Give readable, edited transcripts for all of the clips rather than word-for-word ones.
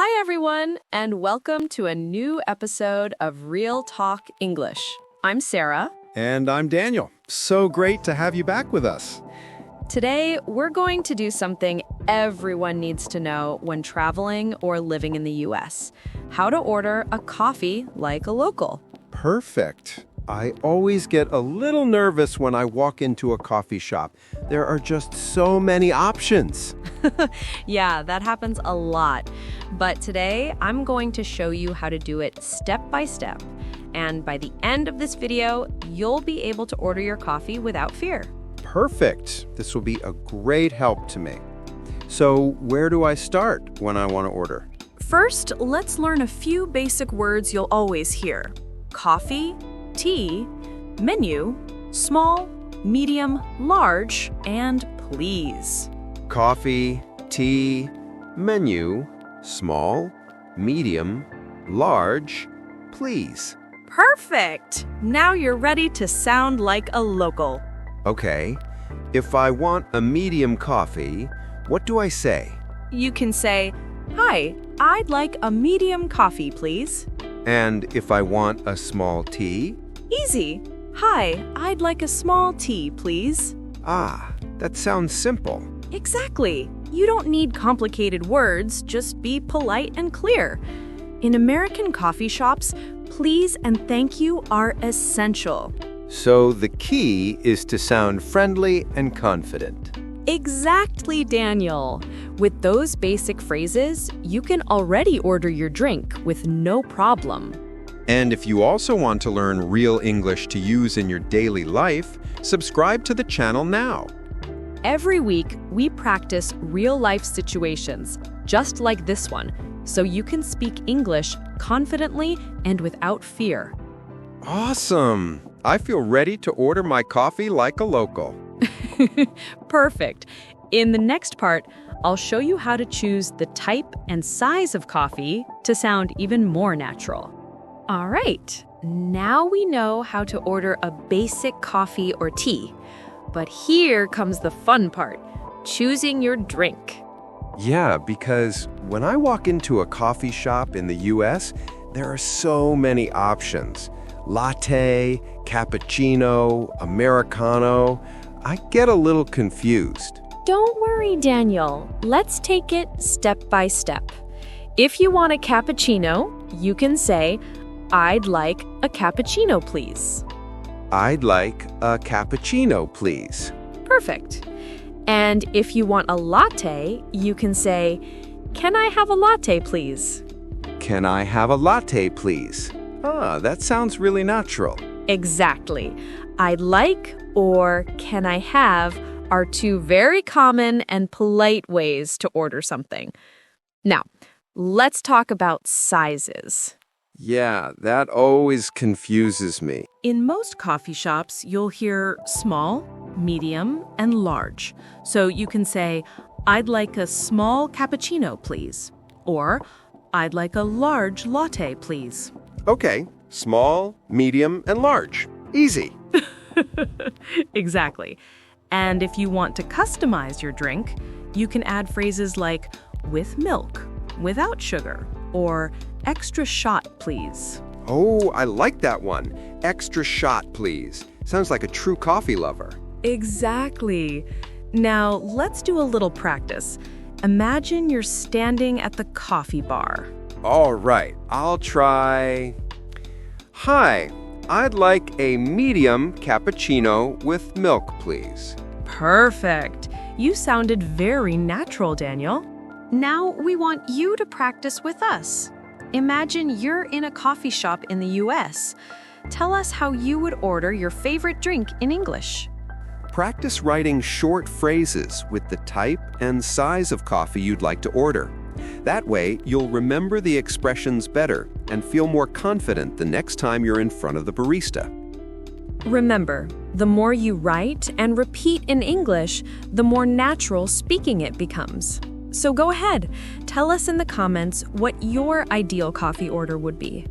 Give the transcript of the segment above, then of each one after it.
Hi, everyone, and welcome to a new episode of Real Talk English. I'm Sarah. And I'm Daniel. So great to have you back with us. Today, we're going to do something everyone needs to know when traveling or living in the US. How to order a coffee like a local. Perfect. I always get a little nervous when I walk into a coffee shop. There are just so many options. Yeah, that happens a lot. But today, I'm going to show you how to do it step by step. And by the end of this video, you'll be able to order your coffee without fear. Perfect. This will be a great help to me. So where do I start when I want to order? First, let's learn a few basic words you'll always hear. Coffee, tea, menu, small, medium, large, and please. Coffee, tea, menu, small, medium, large, please. Perfect! Now you're ready to sound like a local. Okay. If I want a medium coffee, what do I say? You can say, "Hi, I'd like a medium coffee, please." And if I want a small tea? Easy. "Hi, I'd like a small tea, please." Ah, that sounds simple. Exactly. You don't need complicated words, just be polite and clear. In American coffee shops, please and thank you are essential. So the key is to sound friendly and confident. Exactly, Daniel. With those basic phrases, you can already order your drink with no problem. And if you also want to learn real English to use in your daily life, subscribe to the channel now. Every week, we practice real-life situations, just like this one, so you can speak English confidently and without fear. Awesome! I feel ready to order my coffee like a local. Perfect. In the next part, I'll show you how to choose the type and size of coffee to sound even more natural. All right, now we know how to order a basic coffee or tea. But here comes the fun part, choosing your drink. Yeah, because when I walk into a coffee shop in the US, there are so many options. Latte, cappuccino, Americano. I get a little confused. Don't worry, Daniel. Let's take it step by step. If you want a cappuccino, you can say, "I'd like a cappuccino, please." I'd like a cappuccino, please. Perfect. And if you want a latte, you can say, "Can I have a latte, please?" Can I have a latte, please? Ah, that sounds really natural. Exactly. "I'd like" or "Can I have" are two very common and polite ways to order something. Now, let's talk about sizes. Yeah, that always confuses me. In most coffee shops, you'll hear small, medium, and large. So you can say, "I'd like a small cappuccino, please." Or, "I'd like a large latte, please." Okay, small, medium, and large. Easy. Exactly. And if you want to customize your drink, you can add phrases like "with milk," "without sugar," or "extra shot, please." Oh, I like that one. Extra shot, please. Sounds like a true coffee lover. Exactly. Now, let's do a little practice. Imagine you're standing at the coffee bar. All right, I'll try. Hi, I'd like a medium cappuccino with milk, please. Perfect. You sounded very natural, Daniel. Now we want you to practice with us. Imagine you're in a coffee shop in the US. Tell us how you would order your favorite drink in English. Practice writing short phrases with the type and size of coffee you'd like to order. That way, you'll remember the expressions better and feel more confident the next time you're in front of the barista. Remember, the more you write and repeat in English, the more natural speaking it becomes. So go ahead, tell us in the comments what your ideal coffee order would be.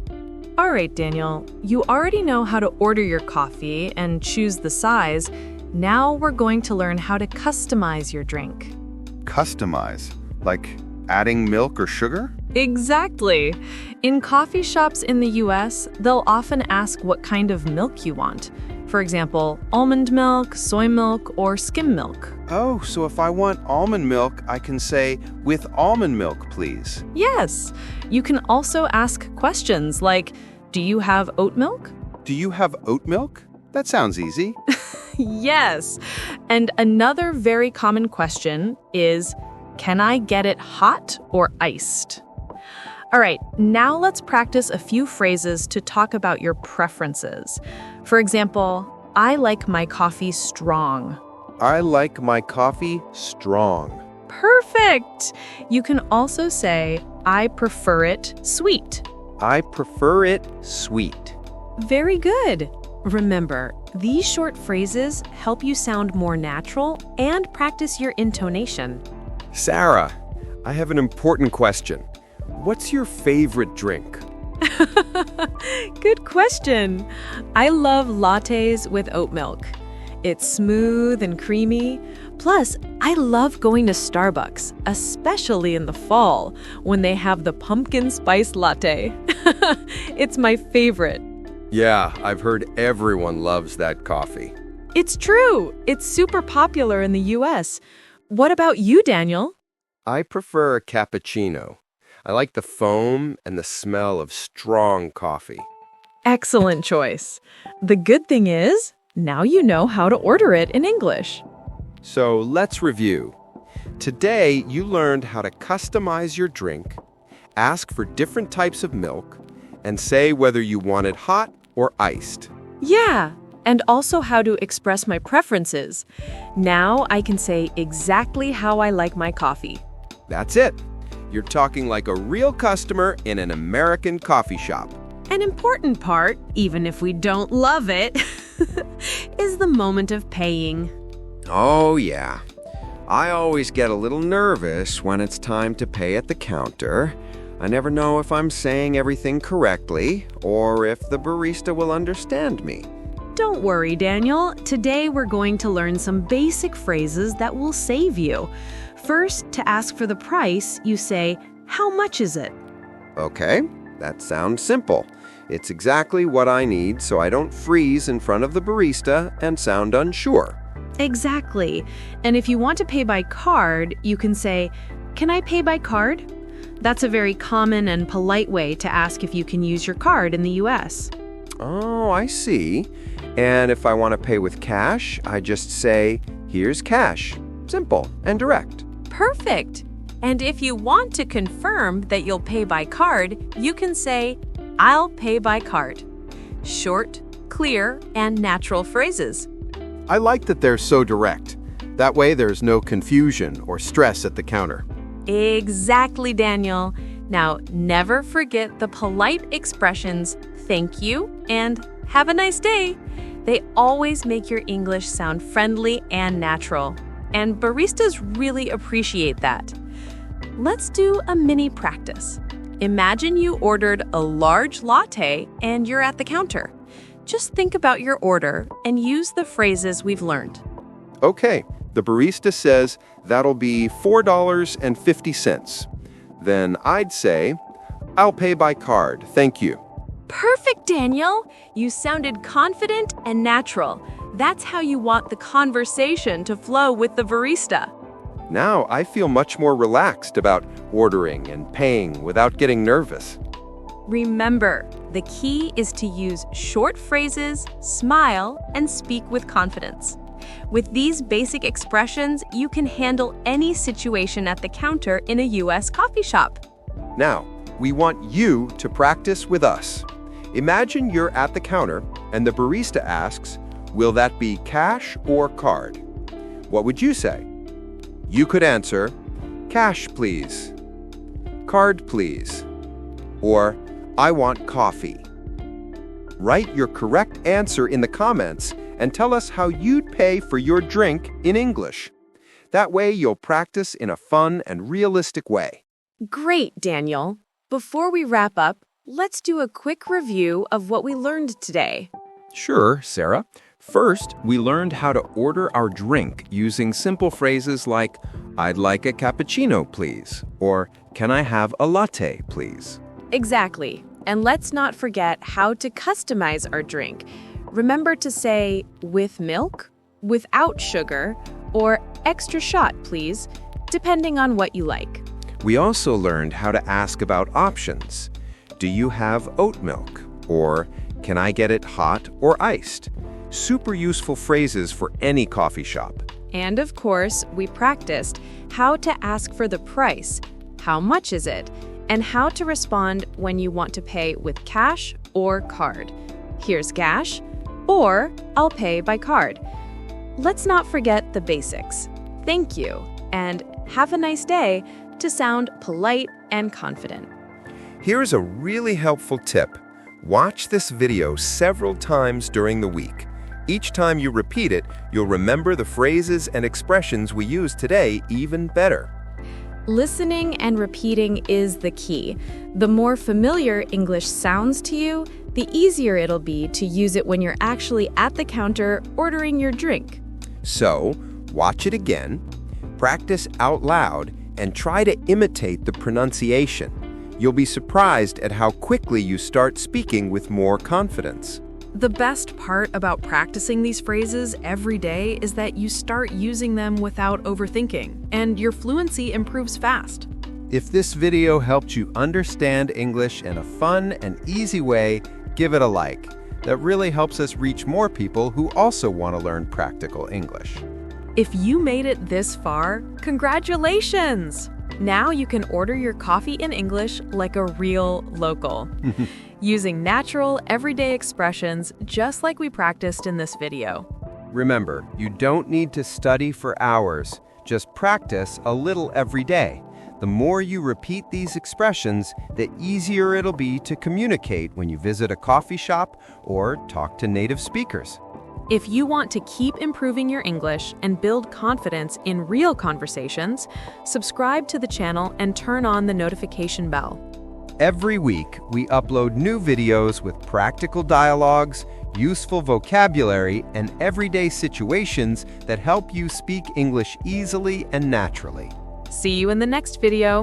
All right, Daniel, you already know how to order your coffee and choose the size. Now we're going to learn how to customize your drink. Customize? Like adding milk or sugar? Exactly. In coffee shops in the US, they'll often ask what kind of milk you want. For example, almond milk, soy milk, or skim milk. Oh, so if I want almond milk, I can say, with almond milk, please. Yes. You can also ask questions like, do you have oat milk? Do you have oat milk? That sounds easy. Yes. And another very common question is, can I get it hot or iced? All right, now let's practice a few phrases to talk about your preferences. For example, I like my coffee strong. I like my coffee strong. Perfect! You can also say, I prefer it sweet. I prefer it sweet. Very good. Remember, these short phrases help you sound more natural and practice your intonation. Sarah, I have an important question. What's your favorite drink? Good question. I love lattes with oat milk. It's smooth and creamy. Plus, I love going to Starbucks, especially in the fall when they have the pumpkin spice latte. It's my favorite. Yeah, I've heard everyone loves that coffee. It's true. It's super popular in the US. What about you, Daniel? I prefer a cappuccino. I like the foam and the smell of strong coffee. Excellent choice. The good thing is, now you know how to order it in English. So let's review. Today, you learned how to customize your drink, ask for different types of milk, and say whether you want it hot or iced. Yeah, and also how to express my preferences. Now I can say exactly how I like my coffee. That's it. You're talking like a real customer in an American coffee shop. An important part, even if we don't love it, is the moment of paying. Oh, yeah. I always get a little nervous when it's time to pay at the counter. I never know if I'm saying everything correctly or if the barista will understand me. Don't worry, Daniel. Today we're going to learn some basic phrases that will save you. First, to ask for the price, you say, how much is it? Okay, that sounds simple. It's exactly what I need so I don't freeze in front of the barista and sound unsure. Exactly. And if you want to pay by card, you can say, can I pay by card? That's a very common and polite way to ask if you can use your card in the US. Oh, I see. And if I want to pay with cash, I just say, here's cash. Simple and direct. Perfect. And if you want to confirm that you'll pay by card, you can say, I'll pay by card. Short, clear, and natural phrases. I like that they're so direct. That way there's no confusion or stress at the counter. Exactly, Daniel. Now, never forget the polite expressions, thank you, and have a nice day. They always make your English sound friendly and natural. And baristas really appreciate that. Let's do a mini practice. Imagine you ordered a large latte and you're at the counter. Just think about your order and use the phrases we've learned. Okay, the barista says that'll be $4.50. Then I'd say, I'll pay by card, thank you. Perfect, Daniel. You sounded confident and natural. That's how you want the conversation to flow with the barista. Now I feel much more relaxed about ordering and paying without getting nervous. Remember, the key is to use short phrases, smile, and speak with confidence. With these basic expressions, you can handle any situation at the counter in a US coffee shop. Now, we want you to practice with us. Imagine you're at the counter and the barista asks, will that be cash or card? What would you say? You could answer, cash please, card please, or I want coffee. Write your correct answer in the comments and tell us how you'd pay for your drink in English. That way you'll practice in a fun and realistic way. Great, Daniel. Before we wrap up, let's do a quick review of what we learned today. Sure, Sarah. First, we learned how to order our drink using simple phrases like, "I'd like a cappuccino, please," or "Can I have a latte, please?" Exactly. And let's not forget how to customize our drink. Remember to say, "with milk," "without sugar," or "extra shot, please," depending on what you like. We also learned how to ask about options. Do you have oat milk? Or can I get it hot or iced? Super useful phrases for any coffee shop. And of course, we practiced how to ask for the price, how much is it, and how to respond when you want to pay with cash or card. Here's cash, or I'll pay by card. Let's not forget the basics. Thank you, and have a nice day to sound polite and confident. Here's a really helpful tip. Watch this video several times during the week. Each time you repeat it, you'll remember the phrases and expressions we use today even better. Listening and repeating is the key. The more familiar English sounds to you, the easier it'll be to use it when you're actually at the counter ordering your drink. So, watch it again, practice out loud, and try to imitate the pronunciation. You'll be surprised at how quickly you start speaking with more confidence. The best part about practicing these phrases every day is that you start using them without overthinking, and your fluency improves fast. If this video helped you understand English in a fun and easy way, give it a like. That really helps us reach more people who also want to learn practical English. If you made it this far, congratulations! Now you can order your coffee in English like a real local, using natural, everyday expressions just like we practiced in this video. Remember, you don't need to study for hours. Just practice a little every day. The more you repeat these expressions, the easier it'll be to communicate when you visit a coffee shop or talk to native speakers. If you want to keep improving your English and build confidence in real conversations, subscribe to the channel and turn on the notification bell. Every week, we upload new videos with practical dialogues, useful vocabulary, and everyday situations that help you speak English easily and naturally. See you in the next video.